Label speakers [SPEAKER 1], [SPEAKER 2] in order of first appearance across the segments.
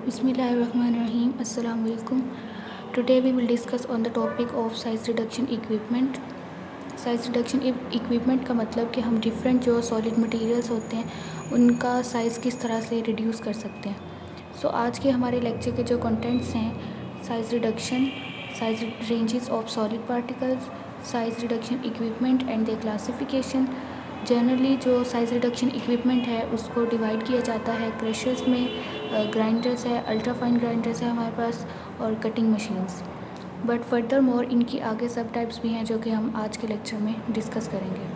[SPEAKER 1] Bismillahirrahmanirrahim. Assalamu alaikum. Today we will discuss on the topic of size reduction equipment. Size reduction equipment का मतलब कि हम different जो solid materials होते हैं उनका साइज़ किस तरह से रिड्यूस कर सकते हैं। सो आज के हमारे लेक्चर के जो कंटेंट्स हैं, size reduction, size ranges of solid particles, size reduction equipment and their classification. Generally जो साइज़ रिडक्शन इक्विपमेंट है उसको डिवाइड किया जाता है क्रशर्स में, ग्राइंडर्स है, अल्ट्रा फाइन ग्राइंडर्स है हमारे पास, और cutting machines. But further more इनकी आगे सब टाइप्स भी हैं जो कि हम आज के लेक्चर में डिस्कस करेंगे।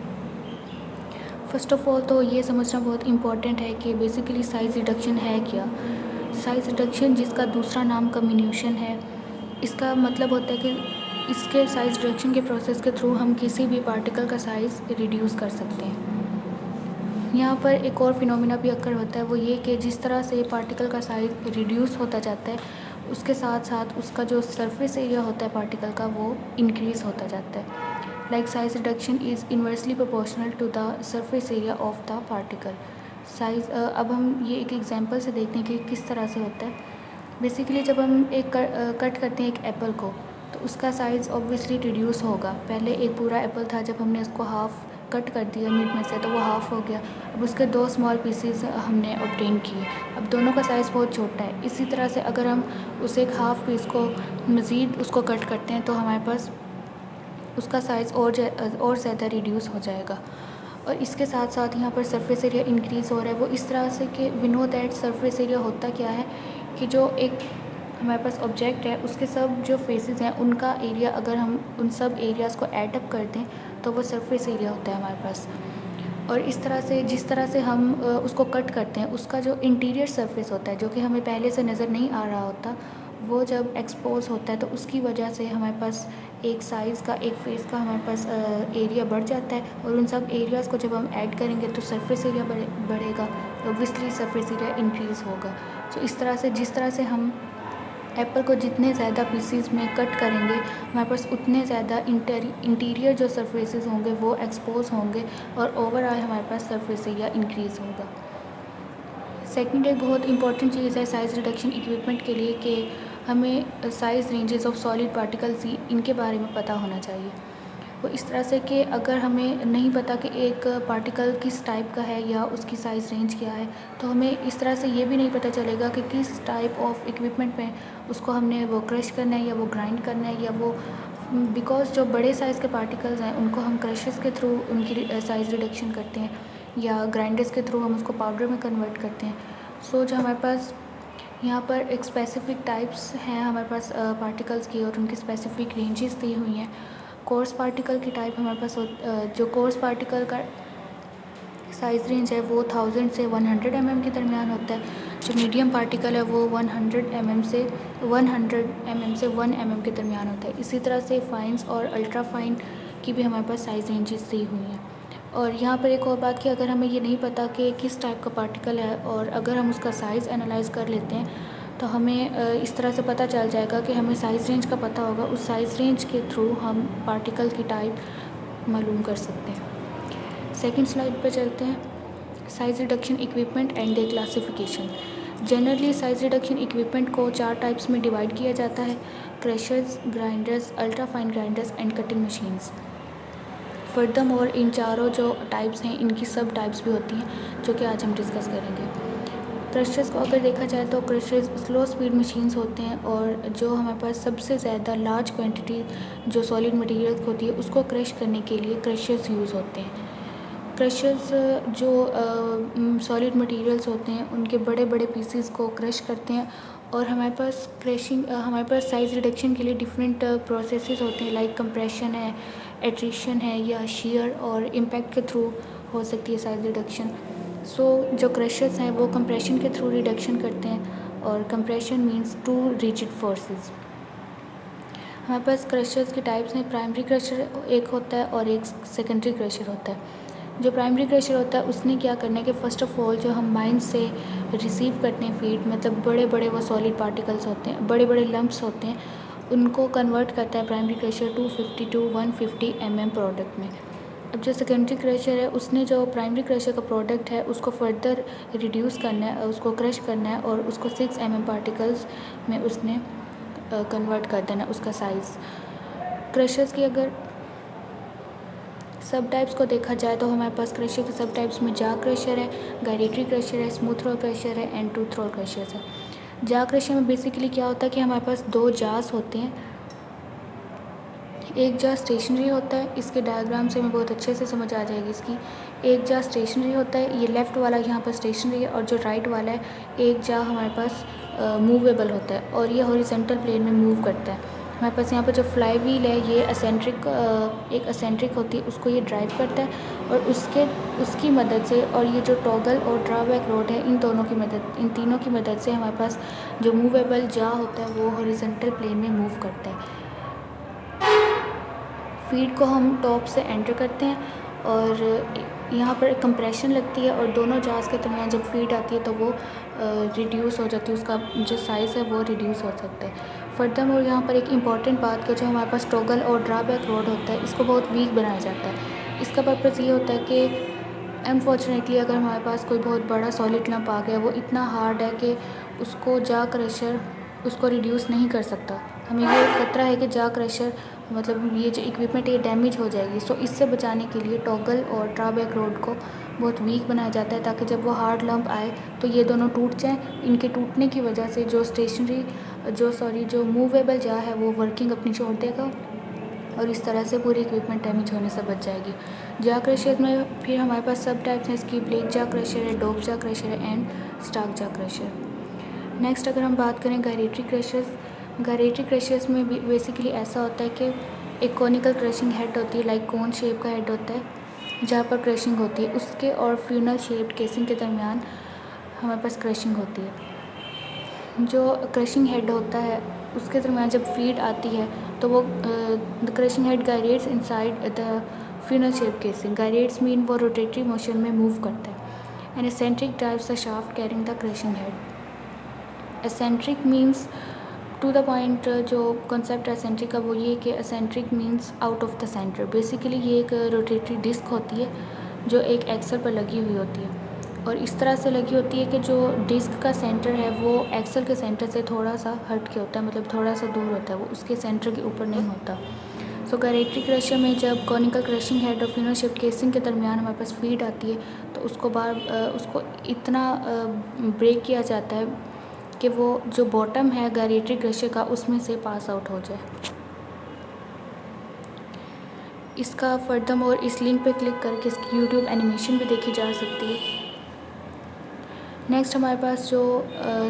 [SPEAKER 1] फ़र्स्ट ऑफ़ ऑल तो ये समझना बहुत इम्पॉर्टेंट है कि बेसिकली साइज़ रिडक्शन है क्या। साइज़ रिडक्शन, जिसका दूसरा नाम कम्यूनिशन है, इसका मतलब होता है कि इसके साइज़ रिडक्शन के प्रोसेस के थ्रू हम किसी भी पार्टिकल का साइज़ रिड्यूस कर सकते हैं। यहाँ पर एक और फिनोमिना भी अक्कर होता है, वो ये कि जिस तरह से पार्टिकल का साइज़ रिड्यूस होता जाता है उसके साथ साथ उसका जो सरफेस एरिया होता है पार्टिकल का वो इंक्रीज़ होता जाता है। Like size reduction is inversely proportional to the surface area of the particle. Size अब हम ये एक एग्जांपल से देखते हैं कि किस तरह से होता है। बेसिकली जब हम एक कट करते हैं एक एप्पल को, तो उसका साइज़ ऑब्वियसली रिड्यूस होगा। पहले एक पूरा एप्पल था, जब हमने उसको हाफ़ कट कर दिया मिड में से तो वो हाफ़ हो गया। अब उसके 2 स्मॉल पीसेस हमने ऑब्टेन किए, अब दोनों का साइज़ बहुत छोटा है। इसी तरह से अगर हम उस एक हाफ़ पीस को मज़ीद उसको कट करते हैं तो हमारे पास उसका साइज़ और ज़्यादा रिड्यूस हो जाएगा। और इसके साथ साथ यहाँ पर सरफेस एरिया इंक्रीज़ हो रहा है। वो इस तरह से कि we know that surface area होता क्या है कि जो एक हमारे पास ऑब्जेक्ट है उसके सब जो फेसेस हैं उनका एरिया, अगर हम उन सब एरियाज़ को ऐड अप कर दें तो वो सरफेस एरिया होता है हमारे पास। और इस तरह से जिस तरह से हम उसको कट करते हैं उसका जो इंटीरियर सरफेस होता है जो कि हमें पहले से नज़र नहीं आ रहा होता, वो जब एक्सपोज होता है तो उसकी वजह से हमारे पास एक साइज़ का, एक फेस का हमारे पास एरिया बढ़ जाता है। और उन सब एरियाज़ को जब हम ऐड करेंगे तो सरफेस एरिया बढ़ेगा, ऑब्वियसली सरफेस एरिया इंक्रीज़ होगा। तो इस तरह से जिस तरह से हम एप्पल को जितने ज़्यादा पीसीज में कट करेंगे हमारे पास उतने ज़्यादा इंटीरियर जो सरफेसेस होंगे वो एक्सपोज होंगे और ओवरऑल हमारे पास सरफेस एरिया इंक्रीज़ होगा। सेकंड एक बहुत इंपॉर्टेंट चीज़ है साइज़ रिडक्शन इक्विपमेंट के लिए कि हमें size ranges of solid particles इनके बारे में पता होना चाहिए। वो इस तरह से कि अगर हमें नहीं पता कि एक पार्टिकल किस टाइप का है या उसकी साइज़ रेंज क्या है, तो हमें इस तरह से ये भी नहीं पता चलेगा कि किस टाइप ऑफ इक्विपमेंट में उसको हमने वो क्रश करना है या वो ग्राइंड करना है या वो, बिकॉज़ जो बड़े साइज़ के पार्टिकल्स हैं उनको हम क्रशेस के थ्रू उनकी साइज़ रिडक्शन करते हैं या ग्राइंडर्स के थ्रू हम उसको पाउडर में कन्वर्ट करते हैं। सो जो हमारे पास यहाँ पर एक स्पेसिफ़िक टाइप्स हैं हमारे पास पार्टिकल्स की और उनकी स्पेसिफ़िक रेंजेस दी हुई हैं। कोर्स पार्टिकल की टाइप हमारे पास जो कोर्स पार्टिकल का साइज़ रेंज है वो 1000 से 100 mm के दरमियान होता है। जो मीडियम पार्टिकल है वो 100 mm से 1 mm के दरमियान होता है। इसी तरह से फाइन्स और अल्ट्रा फाइन की भी हमारे पास साइज़ रेंजेस दी हुई हैं। और यहाँ पर एक और बात कि अगर हमें ये नहीं पता कि किस टाइप का पार्टिकल है और अगर हम उसका साइज़ एनालाइज़ कर लेते हैं तो हमें इस तरह से पता चल जाएगा कि हमें साइज़ रेंज का पता होगा। उस साइज़ रेंज के थ्रू हम पार्टिकल की टाइप मालूम कर सकते हैं। सेकंड स्लाइड पर चलते हैं। Size reduction equipment and their classification. Generally size reduction equipment को 4 टाइप्स में डिवाइड किया जाता है: crushers, grinders, ultra fine grinders and cutting machines. Further more इन चारों जो टाइप्स हैं इनकी सब टाइप्स भी होती हैं जो कि आज हम डिस्कस करेंगे। क्रशर्स को अगर देखा जाए तो क्रशर्स स्लो स्पीड मशीन्स होते हैं और जो हमारे पास सबसे ज़्यादा लार्ज क्वांटिटी जो सॉलिड मटेरियल होती है उसको क्रश करने के लिए क्रशर्स यूज़ होते हैं। क्रशर्स जो सॉलिड मटेरियल्स होते हैं उनके बड़े बड़े पीसेस को क्रश करते हैं और हमारे पास साइज़ रिडक्शन के लिए डिफरेंट प्रोसेसेस होते हैं, लाइक कंप्रेशन है, एट्रिशन है या शेयर और इम्पैक्ट के थ्रू हो सकती है साइज़ रिडक्शन। सो जो क्रशर्स हैं वो कंप्रेशन के थ्रू रिडक्शन करते हैं और compression means to rigid forces. हमारे पास क्रशर्स के टाइप्स हैं। प्राइमरी क्रशर एक होता है और एक सेकेंडरी क्रशर होता है। जो प्राइमरी क्रशर होता है उसने क्या करना है कि फ़र्स्ट ऑफ़ ऑल जो हम माइन से रिसीव करते हैं फीड, मतलब बड़े बड़े वो सॉलिड पार्टिकल्स होते हैं, बड़े बड़े लम्प्स होते हैं, उनको कन्वर्ट करता है primary crusher 250 to 150 mm product में। अब जो सेकेंडरी क्रशर है उसने जो प्राइमरी क्रशर का प्रोडक्ट है उसको फर्दर रिड्यूस करना है, उसको क्रश करना है और उसको 6 mm पार्टिकल्स में उसने कन्वर्ट कर देना उसका साइज़। क्रशर्स की अगर सब टाइप्स को देखा जाए तो हमारे पास क्रशर के सब टाइप्स में जा क्रशर है, गायरेटरी क्रशर है, स्मूथ रोल क्रशर है एंड टूथ रोल क्रशर्स है। जा क्रशर में बेसिकली क्या होता है कि हमारे पास 2 जार्स होते हैं। एक जार स्टेशनरी होता है, इसके डायग्राम से हमें बहुत अच्छे से समझ आ जाएगी इसकी। एक जार स्टेशनरी होता है, ये लेफ़्ट वाला यहाँ पर स्टेशनरी है और जो राइट वाला है एक जार हमारे पास मूवेबल होता है और ये हॉरिजॉन्टल प्लेन में मूव करता है। हमारे पास यहाँ पर जो फ्लाई व्हील है ये एक असेंट्रिक होती है, उसको ये ड्राइव करता है और उसकी मदद से और ये जो टॉगल और ड्रॉबैक रोड है इन तीनों की मदद से हमारे पास जो मूवेबल जा होता है वो हॉरिजॉन्टल प्लेन में मूव करता है। फीड को हम टॉप से एंटर करते हैं और यहाँ पर कंप्रेशन लगती है और दोनों जार्स के दरमियान जब फीड आती है तो वो रिड्यूस हो जाती है, उसका जो साइज़ है वो रिड्यूस हो सकता है। फर्दरमोर यहाँ पर एक इम्पॉर्टेंट बात कि जो हमारे पास टॉगल और ड्रॉबैक रोड होता है इसको बहुत वीक बनाया जाता है। इसका पर्पज़ ये होता है कि अनफॉर्चुनेटली अगर हमारे पास कोई बहुत बड़ा सॉलिड लंप आ गया, वो इतना हार्ड है कि उसको जा क्रशर उसको रिड्यूस नहीं कर सकता। हमें ये खतरा है कि जा क्रशर मतलब ये जो इक्विपमेंट ये डैमेज हो जाएगी। सो इससे बचाने के लिए टॉगल और ड्रॉबैक रोड को बहुत वीक बनाया जाता है ताकि जब वो हार्ड लंप आए तो ये दोनों टूट जाएं। इनके टूटने की वजह से जो मूवेबल जा है वो वर्किंग अपनी छोड़ देगा और इस तरह से पूरी इक्विपमेंट डैमेज होने से बच जाएगी। जा क्रशर में फिर हमारे पास सब टाइप्स हैं इसकी। ब्लेड जा क्रशर है, डोप जा क्रशर है एंड स्टार्क जा क्रशर। नेक्स्ट अगर हम बात करें गायरेटरी क्रशर्स में भी बेसिकली ऐसा होता है कि एक कॉनिकल क्रशिंग हेड होती है, लाइक कोन शेप का हेड होता है जहाँ पर क्रशिंग होती है। उसके और फ्यूनल शेप्ड केसिंग के दरमियान हमारे पास क्रशिंग होती है। जो क्रशिंग हेड होता है उसके दरमियान जब फीड आती है तो वो the crushing head gyrates inside the funnel shape casing. Gyrates mean वो रोटेटरी मोशन में मूव करता है। And eccentric drives the shaft carrying the crushing head. Eccentric means to the point. जो कॉन्सेप्ट एसेंट्रिक का वो ये कि eccentric means out of the center. Basically ये एक रोटेटरी डिस्क होती है जो एक एक्सल पर लगी हुई होती है और इस तरह से लगी होती है कि जो डिस्क का सेंटर है वो एक्सल के सेंटर से थोड़ा सा हट के होता है, मतलब थोड़ा सा दूर होता है, वो उसके सेंटर के ऊपर नहीं होता। सो गायरेटरी क्रशर में जब कॉनिकल क्रशिंग हेड और फ्यूनल शेप केसिंग के दरमियान हमारे पास फीड आती है तो उसको इतना ब्रेक किया जाता है कि वो जो बॉटम है गायरेटरी क्रशर का उसमें से पास आउट हो जाए। इसका फर्दरमोर इस लिंक पे क्लिक करके इसकी यूट्यूब एनिमेशन भी देखी जा सकती है। नेक्स्ट हमारे पास जो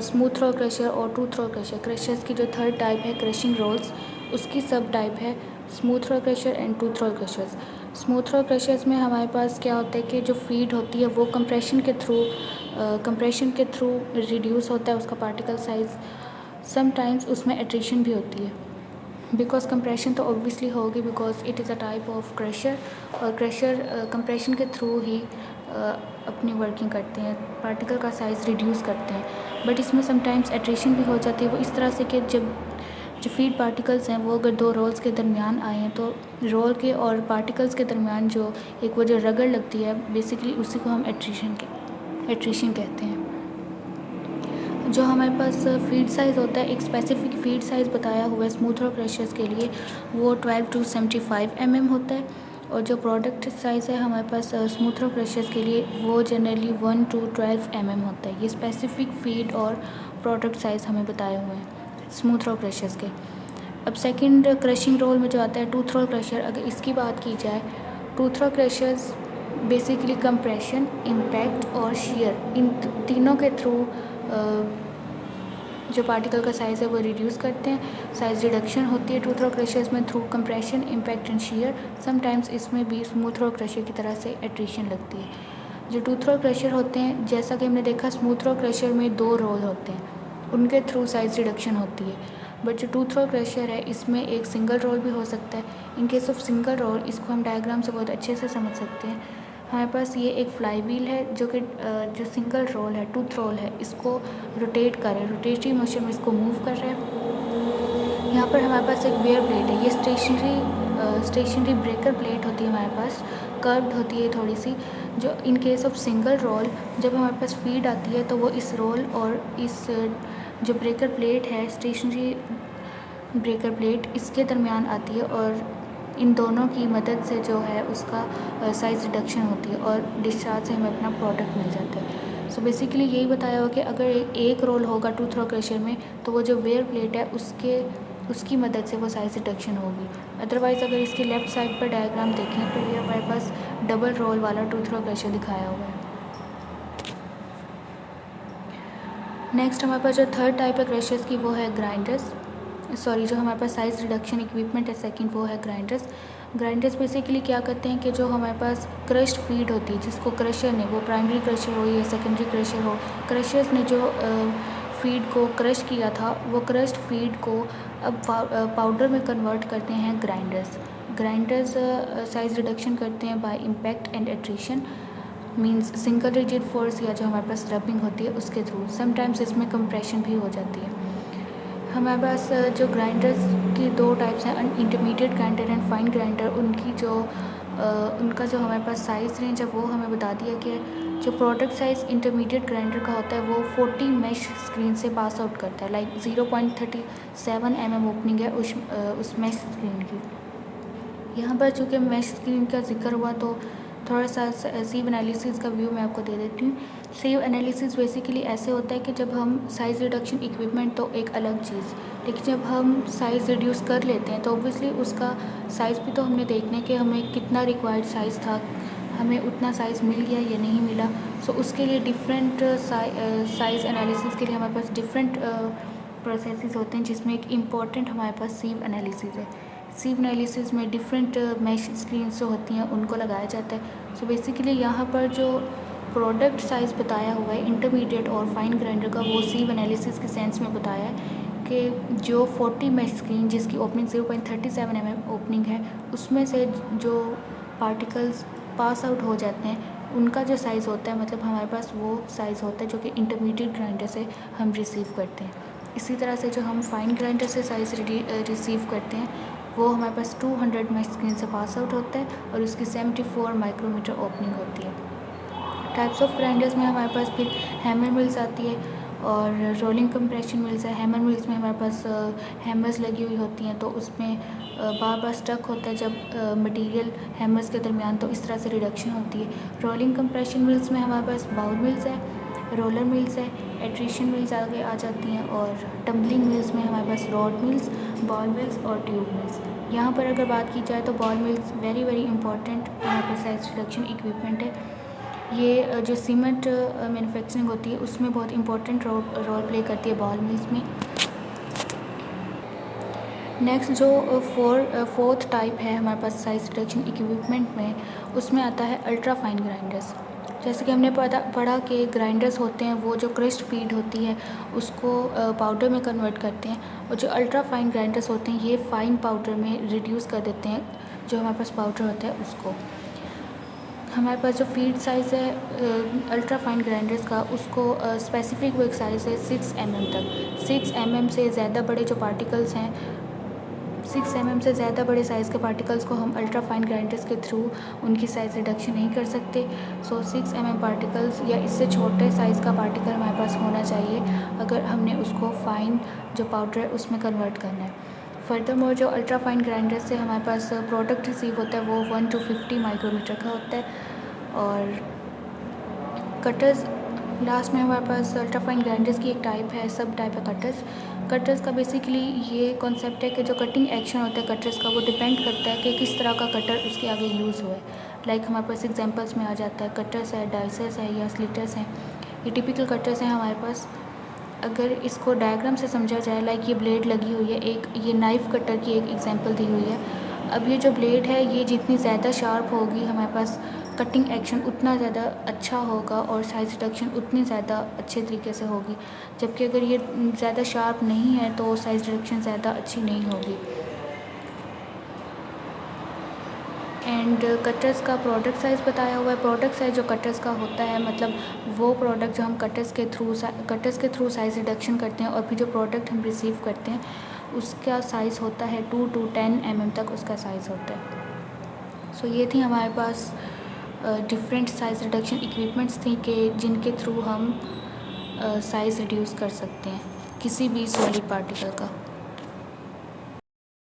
[SPEAKER 1] स्मूथ रोल क्रशर और टूथ रोल क्रशर्स की जो थर्ड टाइप है क्रशिंग रोल्स, उसकी सब टाइप है smooth roll crusher and tooth roll crushers. Smooth roll crushers में हमारे पास क्या होता है कि जो फीड होती है वो कंप्रेशन के थ्रू रिड्यूस होता है उसका पार्टिकल साइज़। समटाइम्स उसमें एट्रिशन भी होती है बिकॉज कंप्रेशन तो ऑब्वियसली होगी because it is a type of crusher और क्रशर कंप्रेशन के थ्रू ही अपनी वर्किंग करते हैं, पार्टिकल का साइज़ रिड्यूस करते हैं। बट इसमें समटाइम्स एट्रिशन भी हो जाती है वो इस तरह से कि जब जो फीड पार्टिकल्स हैं वो अगर 2 रोल्स के दरमियान आए हैं तो रोल के और पार्टिकल्स के दरमियान जो रगड़ लगती है बेसिकली उसी को हम एट्रिशन कहते हैं। जो हमारे पास फीड साइज़ होता है, एक स्पेसिफिक फीड साइज़ बताया हुआ है स्मूथ रोल क्रशर्स के लिए, वो 12 to 75 mm होता है और जो प्रोडक्ट साइज़ है हमारे पास स्मूथ रोल क्रशर्स के लिए वो जनरली 1 to 12 mm होता है। ये स्पेसिफिक फीड और प्रोडक्ट साइज़ हमें बताए हुए हैं स्मूथ रोल क्रशर्स के। अब सेकंड क्रशिंग रोल में जो आता है टूथ रोल क्रशर, अगर इसकी बात की जाए, tooth roll crushers basically compression, impact और शेयर, इन तीनों के थ्रू जो पार्टिकल का साइज़ है वो रिड्यूस करते हैं। साइज़ रिडक्शन होती है टूथ रोल क्रशर्स में through compression, impact and share. Sometimes इसमें भी स्मूथ रोल क्रशर की तरह से एट्रिशन लगती है। जो टूथ रोल क्रशर होते हैं, जैसा कि हमने देखा स्मूथ रोल क्रशर में 2 रोल होते हैं, उनके थ्रू साइज़ रिडक्शन होती है। बट जो टूथ रोल क्रशर है इसमें एक सिंगल रोल भी हो सकता है। In case of single roll, इसको हम डायग्राम से बहुत अच्छे से समझ सकते हैं। हमारे पास ये एक फ्लाई व्हील है जो कि जो सिंगल रोल है, टूथ रोल है, इसको रोटेट कर रहा है, रोटेटरी मोशन में इसको मूव कर रहा है। यहाँ पर हमारे पास एक वेयर प्लेट है, ये स्टेशनरी ब्रेकर प्लेट होती है हमारे पास, कर्व्ड होती है थोड़ी सी, जो in case of single roll जब हमारे पास फीड आती है तो वो इस रोल और इस जो ब्रेकर प्लेट है, स्टेशनरी ब्रेकर प्लेट, इसके दरमियान आती है और इन दोनों की मदद से जो है उसका साइज़ रिडक्शन होती है और डिस्चार्ज से हमें अपना प्रोडक्ट मिल जाता है। सो बेसिकली यही बताया हुआ कि अगर एक रोल होगा टू थ्रो क्रशर में तो वो जो वेयर प्लेट है उसकी मदद से वो साइज़ रिडक्शन होगी। अदरवाइज़ अगर इसकी लेफ़्ट साइड पर डायग्राम देखें तो ये हमारे पास डबल रोल वाला टू थ्रो क्रशर दिखाया हुआ है। नेक्स्ट हमारे पास जो थर्ड टाइप है क्रशर्स की वो है ग्राइंडर्स, जो हमारे पास साइज़ रिडक्शन इक्विपमेंट है सेकंड वो है ग्राइंडर्स। ग्राइंडर्स बेसिकली क्या करते हैं कि जो हमारे पास क्रश्ड फीड होती है जिसको क्रशर ने, वो प्राइमरी क्रशर हो या सेकेंडरी क्रशर हो, क्रशर्स ने जो फीड को क्रश किया था वो क्रश्ड फीड को अब पाउडर में कन्वर्ट करते हैं ग्राइंडर्स साइज़ रिडक्शन करते हैं by impact and attrition, means single rigid force या जो हमारे पास रबिंग होती है उसके थ्रू। समटाइम्स इसमें कंप्रेशन भी हो जाती है। हमारे पास जो ग्राइंडर्स की दो टाइप्स हैं, intermediate grinder and fine grinder. उनका जो हमारे पास साइज़ रेंज है वो हमें बता दिया कि जो प्रोडक्ट साइज़ इंटरमीडिएट ग्राइंडर का होता है वो 40 मैश स्क्रीन से पास आउट करता है, लाइक 0.37 mm ओपनिंग है उस मैश स्क्रीन की। यहाँ पर चूँकि मैश स्क्रीन का जिक्र हुआ तो थोड़ा सा सीव एनालिसिस का व्यू मैं आपको दे देती हूँ। सीव एनालिसिस बेसिकली ऐसे होता है कि जब हम साइज़ रिडक्शन इक्विपमेंट तो एक अलग चीज़, लेकिन जब हम साइज़ रिड्यूस कर लेते हैं तो ऑब्वियसली उसका साइज़ भी तो हमने देखना है कि हमें कितना रिक्वायर्ड साइज़ था, हमें उतना साइज़ मिल गया या नहीं मिला। सो उसके लिए डिफरेंट साइज़ एनालिसिस के लिए हमारे पास डिफरेंट प्रोसेसेस होते हैं, जिसमें एक इम्पॉर्टेंट हमारे पास सीव एनालिसिस है। सीव एनालिसिस में डिफरेंट मैश स्क्रीन जो होती हैं उनको लगाया जाता है। सो बेसिकली यहाँ पर जो प्रोडक्ट साइज़ बताया हुआ है इंटरमीडिएट और फाइन ग्राइंडर का, वो सीव एनालिसिस के सेंस में बताया है कि जो 40 मैश स्क्रीन जिसकी ओपनिंग 0.37 mm ओपनिंग है उसमें से जो पार्टिकल्स पास आउट हो जाते हैं उनका जो साइज़ होता है, मतलब हमारे पास वो साइज़ होता है जो कि इंटरमीडिएट ग्राइंडर से हम रिसीव करते हैं। इसी तरह से जो हम फाइन ग्राइंडर से साइज़ रिसीव करते हैं वो हमारे पास 200 मैश स्क्रीन से पास आउट होता है और उसकी 74 माइक्रोमीटर ओपनिंग होती है। टाइप्स ऑफ ग्राइंडर्स में हमारे पास फिर हैमर मिल्स आती है और रोलिंग कंप्रेशन मिल्स है। हैमर मिल्स में हमारे पास हैमर्स लगी हुई होती हैं तो उसमें बार बार स्टक होता है जब मटेरियल हैमर्स के दरमियान, तो इस तरह से रिडक्शन होती है। रोलिंग कंप्रेशन मिल्स में हमारे पास बाउल मिल्स है, रोलर मिल्स है, एट्रिशन मिल्स आगे आ जाती हैं और टम्बलिंग मिल्स में हमारे पास रॉड मिल्स, बॉल मिल्स और ट्यूब मिल्स। यहाँ पर अगर बात की जाए तो बॉल मिल्स वेरी इंपॉर्टेंट हमारे पास साइज़ रिडक्शन इक्विपमेंट है। ये जो सीमेंट मैन्युफैक्चरिंग होती है उसमें बहुत इंपॉर्टेंट रोल प्ले करती है बॉल मिल्स में। नेक्स्ट जो फोर्थ टाइप है हमारे पास साइज़ रिडक्शन इक्विपमेंट में, उसमें आता है अल्ट्रा फाइन ग्राइंडर्स। जैसे कि हमने पढ़ा कि ग्राइंडर्स होते हैं वो जो क्रश्ड फीड होती है उसको पाउडर में कन्वर्ट करते हैं, और जो अल्ट्रा फाइन ग्राइंडर्स होते हैं ये फाइन पाउडर में रिड्यूस कर देते हैं जो हमारे पास पाउडर होता है उसको। हमारे पास जो फीड साइज़ है अल्ट्रा फाइन ग्राइंडर्स का, उसको स्पेसिफिक वो एक साइज़ है 6 mm तक। 6 mm से ज़्यादा बड़े जो पार्टिकल्स हैं, 6 mm से ज़्यादा बड़े साइज़ के पार्टिकल्स को हम अल्ट्रा फाइन ग्राइंडर्स के थ्रू उनकी साइज़ रिडक्शन नहीं कर सकते। सो 6 mm पार्टिकल्स या इससे छोटे साइज़ का पार्टिकल हमारे पास होना चाहिए अगर हमने उसको फाइन जो पाउडर है उसमें कन्वर्ट करना है। फर्दरमोर जो अल्ट्रा फाइन ग्राइंडर से हमारे पास प्रोडक्ट रिसीव होता है वो 1 to 50 माइक्रोमीटर का होता है। और कटर्स लास्ट में हमारे पास अल्ट्रा फाइन ग्राइंडर्स की एक टाइप है, सब टाइप है कटर्स का। बेसिकली ये कॉन्सेप्ट है कि जो कटिंग एक्शन होता है कटर्स का वो डिपेंड करता है कि किस तरह का कटर उसके आगे यूज़ हुआ है। लाइक हमारे पास एग्जांपल्स में आ जाता है कटर्स है, डाइसेस है या स्लिटर्स हैं। ये टिपिकल कटर्स हैं हमारे पास। अगर इसको डायग्राम से समझा जाए, लाइक ये ब्लेड लगी हुई है, एक ये नाइफ़ कटर की एक एग्जांपल दी हुई है। अब ये जो ब्लेड है ये जितनी ज़्यादा शार्प होगी हमारे पास कटिंग एक्शन उतना ज़्यादा अच्छा होगा और साइज़ रिडक्शन उतनी ज़्यादा अच्छे तरीके से होगी। जबकि अगर ये ज़्यादा शार्प नहीं है तो साइज़ रिडक्शन ज़्यादा अच्छी नहीं होगी। एंड कटर्स का प्रोडक्ट साइज़ बताया हुआ है। प्रोडक्ट साइज़ जो कटर्स का होता है, मतलब वो प्रोडक्ट जो हम कटर्स के थ्रू साइज़ रिडक्शन करते हैं और फिर जो प्रोडक्ट हम रिसीव करते हैं उसका साइज़ होता है 2 to 10 mm तक उसका साइज़ होता है। सो ये थी हमारे पास डिफरेंट साइज़ रिडक्शन इक्विपमेंट्स थी कि जिनके थ्रू हम साइज़ रिड्यूस कर सकते हैं किसी भी सॉलिड पार्टिकल का।